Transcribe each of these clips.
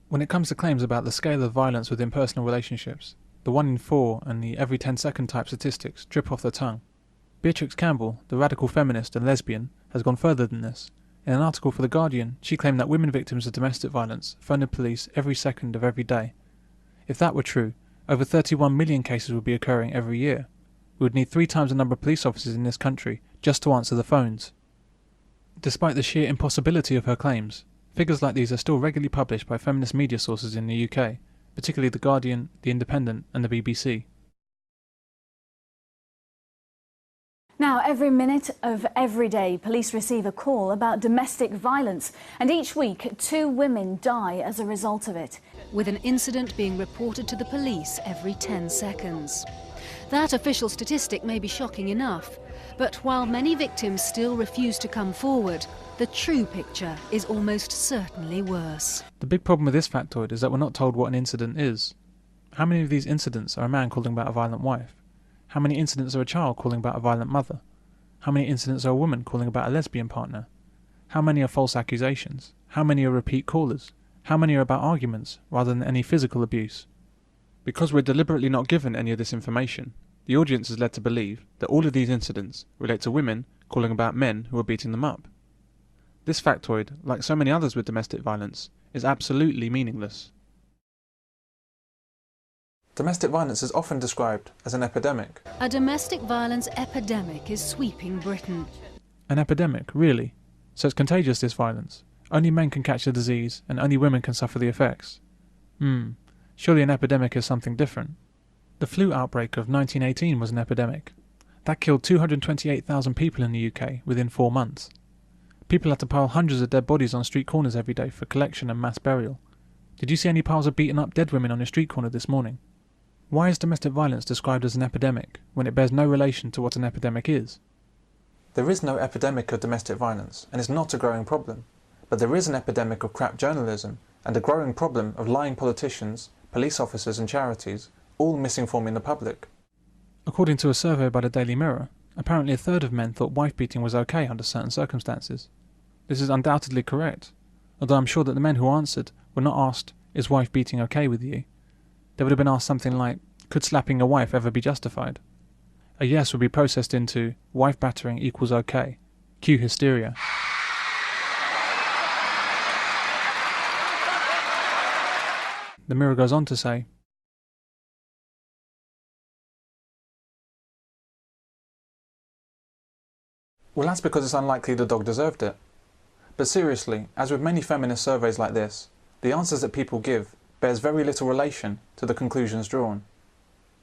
When it comes to claims about the scale of violence within personal relationships, the 1 in 4 and the every 10-second type statistics drip off the tongue. Beatrix Campbell, the radical feminist and lesbian, has gone further than this. In an article for The Guardian, she claimed that women victims of domestic violence phone the police every second of every day. If that were true, over 31 million cases would be occurring every year. We would need 3 times the number of police officers in this country just to answer the phones. Despite the sheer impossibility of her claims, figures like these are still regularly published by feminist media sources in the UK, particularly The Guardian, The Independent and the BBC. Now, every minute of every day, police receive a call about domestic violence, and each week 2 women die as a result of it. With an incident being reported to the police every 10 seconds. That official statistic may be shocking enough, but while many victims still refuse to come forward, the true picture is almost certainly worse. The big problem with this factoid is that we're not told what an incident is. How many of these incidents are a man calling about a violent wife? How many incidents are a child calling about a violent mother? How many incidents are a woman calling about a lesbian partner? How many are false accusations? How many are repeat callers? How many are about arguments rather than any physical abuse? Because we're deliberately not given any of this information, the audience is led to believe that all of these incidents relate to women calling about men who are beating them up. This factoid, like so many others with domestic violence, is absolutely meaningless. Domestic violence is often described as an epidemic. A domestic violence epidemic is sweeping Britain. An epidemic, really? So it's contagious, this violence? Only men can catch the disease and only women can suffer the effects? Surely an epidemic is something different. The flu outbreak of 1918 was an epidemic. That killed 228,000 people in the UK within 4 months. People had to pile hundreds of dead bodies on street corners every day for collection and mass burial. Did you see any piles of beaten up dead women on a street corner this morning? Why is domestic violence described as an epidemic when it bears no relation to what an epidemic is? There is no epidemic of domestic violence, and it's not a growing problem. But there is an epidemic of crap journalism and a growing problem of lying politicians, police officers and charities, all misinforming the public. According to a survey by the Daily Mirror, apparently a third of men thought wife-beating was okay under certain circumstances. This is undoubtedly correct, although I'm sure that the men who answered were not asked, "Is wife-beating okay with you?" They would have been asked something like, "Could slapping a wife ever be justified?" A yes would be processed into, "Wife battering equals okay." Cue hysteria. The Mirror goes on to say, "Well, that's because it's unlikely the dog deserved it. But seriously, as with many feminist surveys like this, the answers that people give bears very little relation to the conclusions drawn."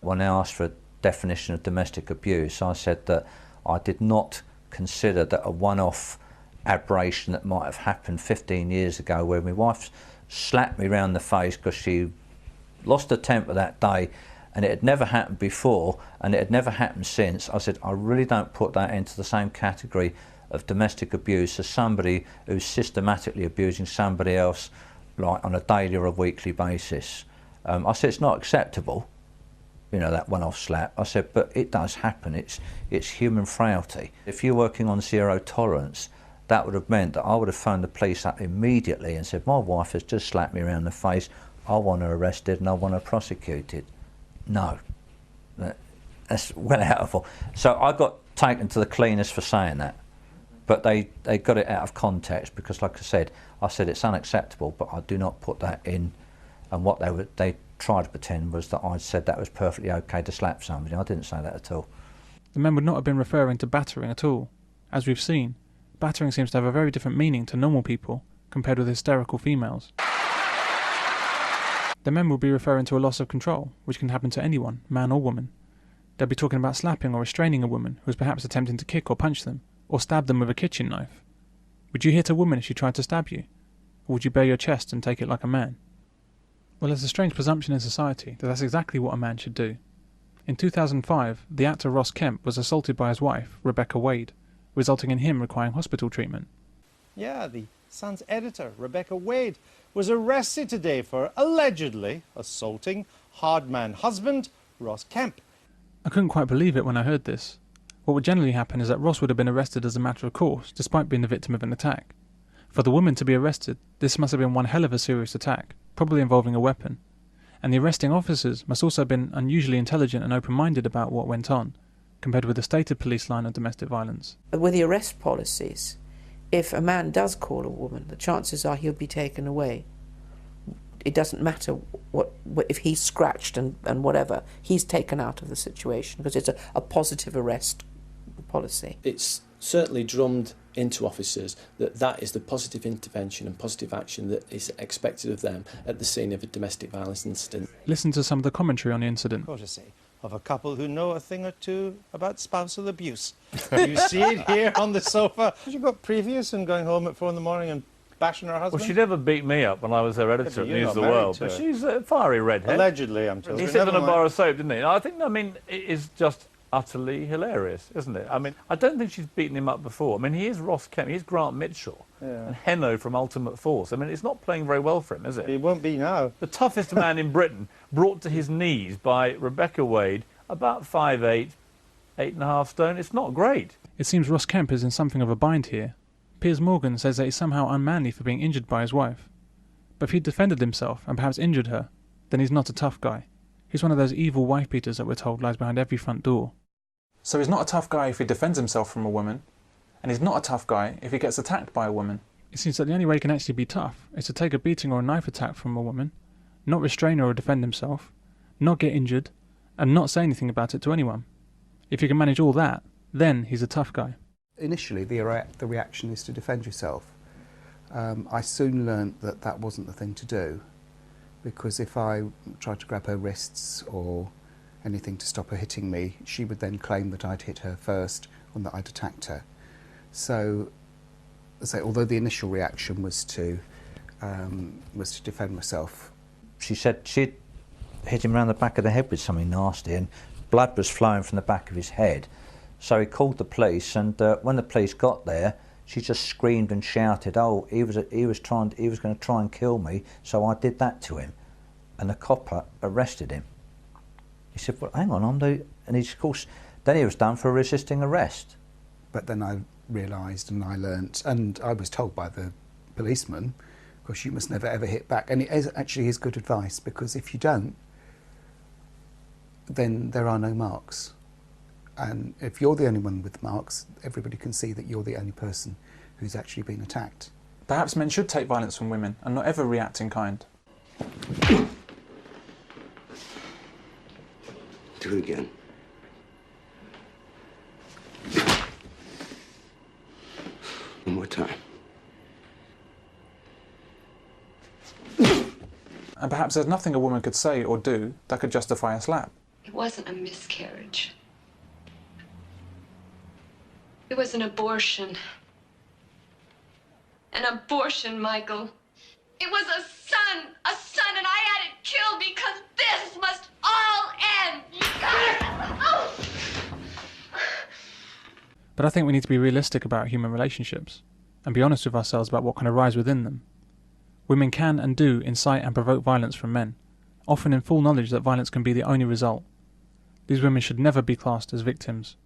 When I asked for a definition of domestic abuse, I said that I did not consider that a one-off aberration that might have happened 15 years ago where my wife slapped me round the face because she lost her temper that day and it had never happened before and it had never happened since. I said, I really don't put that into the same category of domestic abuse as somebody who's systematically abusing somebody else like on a daily or a weekly basis. I said, it's not acceptable, you know, that one-off slap. I said, but it does happen. It's human frailty. If you're working on zero tolerance, that would have meant that I would have phoned the police up immediately and said, my wife has just slapped me around the face, I want her arrested and I want her prosecuted. No, that's well out of all. So I got taken to the cleaners for saying that, but they got it out of context because, like I said it's unacceptable, but I do not put that in. And what they tried to pretend was that I said that was perfectly okay to slap somebody. I didn't say that at all. The men would not have been referring to battering at all. As we've seen, battering seems to have a very different meaning to normal people compared with hysterical females. The men would be referring to a loss of control, which can happen to anyone, man or woman. They'll be talking about slapping or restraining a woman who is perhaps attempting to kick or punch them, or stab them with a kitchen knife. Would you hit a woman if she tried to stab you? Or would you bare your chest and take it like a man? Well, there's a strange presumption in society that that's exactly what a man should do. In 2005, the actor Ross Kemp was assaulted by his wife, Rebecca Wade, resulting in him requiring hospital treatment. Yeah, the Sun's editor, Rebecca Wade, was arrested today for allegedly assaulting hardman husband Ross Kemp. I couldn't quite believe it when I heard this. What would generally happen is that Ross would have been arrested as a matter of course, despite being the victim of an attack. For the woman to be arrested, this must have been one hell of a serious attack, probably involving a weapon, and the arresting officers must also have been unusually intelligent and open-minded about what went on, compared with the stated police line of domestic violence. With the arrest policies, if a man does call a woman, the chances are he'll be taken away. It doesn't matter what if he's scratched and whatever, he's taken out of the situation because it's a positive arrest policy. It's certainly drummed into officers that is the positive intervention and positive action that is expected of them at the scene of a domestic violence incident. Listen to some of the commentary on the incident. Courtesy of a couple who know a thing or two about spousal abuse. You see it here on the sofa. Has you got previous and going home at 4 in the morning and bashing her husband? Well, she never beat me up when I was her editor at News of the World, but she's a fiery redhead. Allegedly, I'm told. He said on a bar of soap, didn't he? I mean, it is just utterly hilarious, isn't it? I mean, I don't think she's beaten him up before. I mean, he is Ross Kemp, he's Grant Mitchell, and Henno from Ultimate Force. I mean, it's not playing very well for him, is it? He won't be now. The toughest man in Britain, brought to his knees by Rebecca Wade, about 5'8", 8.5 stone. It's not great. It seems Ross Kemp is in something of a bind here. Piers Morgan says that he's somehow unmanly for being injured by his wife. But if he defended himself and perhaps injured her, then he's not a tough guy. He's one of those evil wife-beaters that we're told lies behind every front door. So he's not a tough guy if he defends himself from a woman, and he's not a tough guy if he gets attacked by a woman. It seems that the only way he can actually be tough is to take a beating or a knife attack from a woman, not restrain her or defend himself, not get injured, and not say anything about it to anyone. If you can manage all that, then he's a tough guy. Initially, the reaction is to defend yourself. I soon learnt that that wasn't the thing to do, because if I tried to grab her wrists or anything to stop her hitting me, she would then claim that I'd hit her first and that I'd attacked her. So although the initial reaction was to defend myself. She said she'd hit him around the back of the head with something nasty, and blood was flowing from the back of his head. So he called the police, and when the police got there, she just screamed and shouted, "Oh, he was going to try and kill me, so I did that to him." And the copper arrested him. He said, "Well, hang on, and he's, of course, then he was done for resisting arrest." But then I realised and I learnt, and I was told by the policeman, of course, you must never ever hit back. And it is actually his good advice, because if you don't, then there are no marks. And if you're the only one with marks, everybody can see that you're the only person who's actually been attacked. Perhaps men should take violence from women and not ever react in kind. Do it again. One more time. And perhaps there's nothing a woman could say or do that could justify a slap. It wasn't a miscarriage. It was an abortion. An abortion, Michael. It was a son, and I had it killed because this must all end. But I think we need to be realistic about human relationships and be honest with ourselves about what can arise within them. Women can and do incite and provoke violence from men, often in full knowledge that violence can be the only result. These women should never be classed as victims.